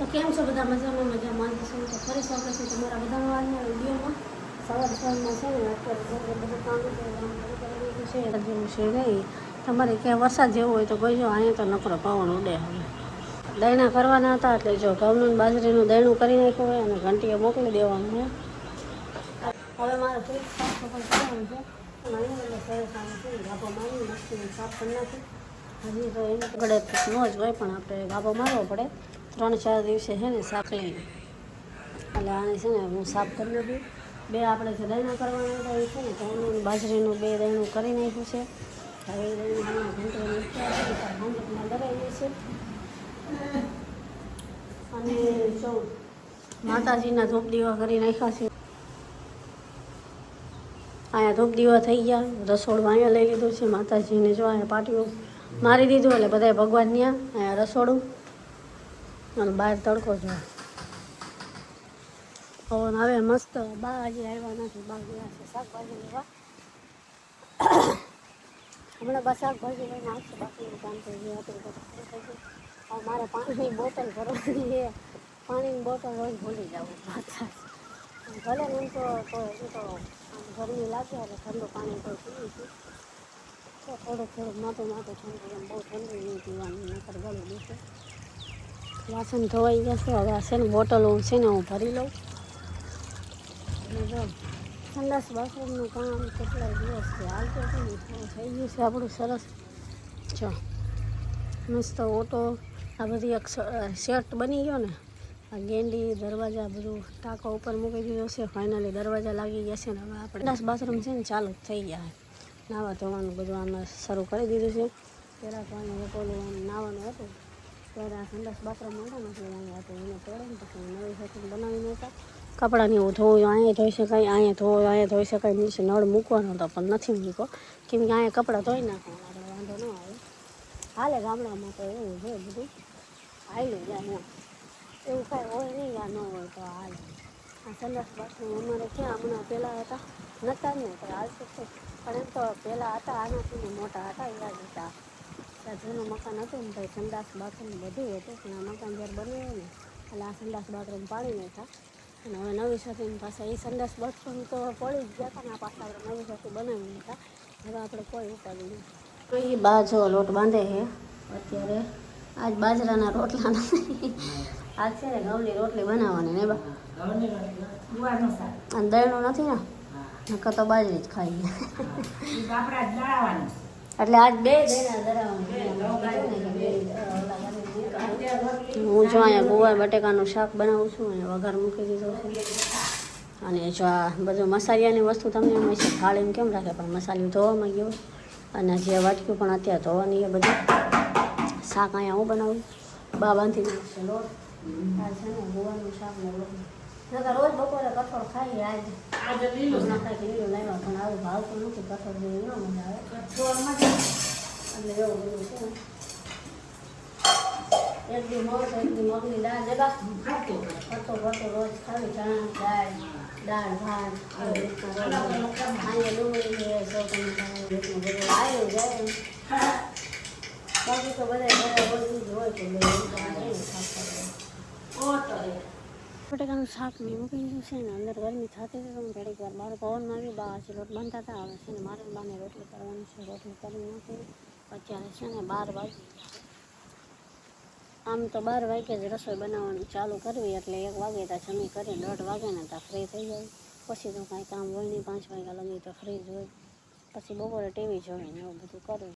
તો કેમ છો બધા? મજામાં માનતી છું. તો ફરી સ્વાગત છે તમારા બધાનો આજના વિડીયોમાં. સવારમાં છે ને અત્યારે બધું કામ જેવું છે નહીં. તમારે ક્યાં વરસાદ જેવો હોય તો કહીજો. અહીંયા તો નકરો પવન ઉડે. હવે દયણા કરવાના હતા એટલે જો ઘઉંનું બાજરીનું દયણું કરી નાખ્યું હોય અને ઘંટીએ મોકલી દેવાનું છે. હવે મારે ફ્રીજ સાફ સફાઈ કરવાનું છે. અહીંયા સરસ આવે છે ગાભો મારી મસ્તીને સાફ કરી નાખી. હજી તો એને ઘડે ન જ હોય પણ આપણે ગાભો મારવો પડે. 3-4 દિવસે છે ને શાક લઈને એટલે આને છે ને હું સાફ કરી નાખી. બે આપણે જે દયણા કરવાના હતા એ છે ને ઘઉંનું બાજરીનું 2 દયણું કરી નાખ્યું છે. હવે એ દયણું ઘંટીમાં દરાવીએ છે. અને જો માતાજીના ધૂપ દીવા કરી નાખ્યા છે. અહીંયા ધૂપ દીવા થઈ ગયા. રસોડું અહીંયા લઈ લીધું છે. માતાજીને જો અહીંયા પાટીઓ મારી દીધું એટલે બધા ભગવાન ત્યાં અહીંયા રસોડું અને બહાર તડકો જો પવન આવે મસ્ત. બા હજી આવ્યા નથી. બા ગયા છે શાકભાજી લેવા. હમણાં બસ શાકભાજી લઈને આવશે. બાકીનું કામ તો જે હતું બધું થઈ ગયું. હવે મારે પાણીની બોટલ ભરવાની છે. પાણીની બોટલ રોજ ભૂલી જવું ભલે ને એમ તો ગરમી લાગે એટલે ઠંડુ પાણી તો પીવું છું. તો થોડુંક માથું ઠંડુ એમ બહુ ઠંડુ નહીં પીવાનું નકર ગળું દુખે. વાસણ ધોવાઈ જશે. હવે આ છે ને બોટલ છે ને હું ભરી લઉં. અને જો સંડાસ બાથરૂમનું કામ કેટલાય દિવસથી હાલતું હતું ને થઈ ગયું છે આપણું સરસ. જો મસ્ત ઓટો આ બધી એક સેટ બની ગયો ને. આ ગેંડી દરવાજા બધું ટાંકો ઉપર મૂકી દીધો છે. ફાઇનલી દરવાજા લાગી ગયા છે ને હવે આપણે સંડાસ બાથરૂમ છે ને ચાલુ જ થઈ ગયા. નાવા ધોવાનું બધું આમાં શરૂ કરી દીધું છે. પહેલાં તો અહીંયા પેલું નાવાનું હતું ત્યારે આ સંડાસ બાથરૂમ હતા ને એટલે અહીંયા હતું એને તોડે ને પછી નવી સાથે બનાવીને હતા. કપડાંને એવું ધોવું અહીંયા ધોઈ શકાય. અહીંયા ધોઈ શકાય. નીચે નળ મૂકવાનો હતો પણ નથી મૂક્યો કેમ કે અહીંયા કપડાં ધોઈ નાખવાના એટલે વાંધો ન આવે. હાલે ગામડામાં તો એવું છે બધું હાલ્યું જાય. એવું કાંઈ હોય નહીં આ ન હોય તો હાલ. આ સંડાસ બાથરૂમ અમારે ક્યાં હમણાં પહેલાં હતા નહોતા ને તો હાલ તો છે પણ એમ તો પહેલાં હતા આનાથી મોટા હતા યાદ હતા. ત્યાં જૂનું મકાન હતું ને ભાઈ સંડાસ બાથરૂમ બધું હતું પણ આ મકાન જ્યારે બનાવ્યું ને એટલે આ સંડાસ બાથરૂમ પાડી નાખ્યા. અને હવે નવી સાથે પાછા એ સંડાસ બાથરૂમ તો પડી જ ગયા હતા ને આ પાછા આપણે નવી સાથે બનાવી નાખ્યા. હવે આપણે કોઈ ઉપાડી નહીં. તો એ બાજો લોટ બાંધે છે અત્યારે. આજ બાજરાના રોટલા નથી. આજ છે ને ઘઉંની રોટલી બનાવવાની ને બા અને દળનું નથી ને નકર તો બાજરી જ ખાઈ એટલે આજ 2 દળના ધરાવવાનું. હું જો અહીંયા ગુવાર બટેકાનું શાક બનાવું છું અને વઘાર મૂકી દીધો છે. અને જો આ બધું મસાલિયાની વસ્તુ તમને એમ છે થાળીમાં કેમ રાખે પણ મસાલિયું ધોવામાં ગયો. અને જે વાટક્યું પણ અત્યારે ધોવાની એ બધું. શાક અહીંયા હું બનાવું. બા બાંધી નાખશે લોટ. આ છે ને ગુવારનું શાક ને રોટલી. નકર રોજ બપોરે કઠોળ ખાઈએ. આજે લીલું નાખાય લીલું લાવ્યા પણ આવું ભાવતું નથી. કઠોળ જેવું ન મજા આવે એટલે એવું બધું છે. એક દી મોર એક દી મગની દાળ જગા ફરતો રોજ ખાલી ચણા દાળ ભાત અહીંયા ડુંગળી છે બધું આવ્યું જાય. બાકી તો બધા બધું જ હોય તો બટેકાનું શાક મેં મૂકી દીધું છે ને અંદર ગરમી થતી હતી તો હું ઘડીક વાર બહાર પવનમાં આવી. બા હજી લોટ બાંધતા હતા. હવે છે ને મારે બાને રોટલી કરવાની છે. રોટલી કરી નાખી. અત્યારે છે ને 12 વાગી. આમ તો 12 વાગે જ રસોઈ બનાવવાનું ચાલુ કરવી એટલે 1 વાગે ત્યાં જમી કરી 1:30 વાગે ને ત્યાં ફ્રી થઈ જાય. પછી તો કાંઈ કામ હોય નહીં. 5 વાગ્યા લગી તો ફ્રી જ હોય. પછી બપોરે ટીવી જોઈને એવું બધું કરવું.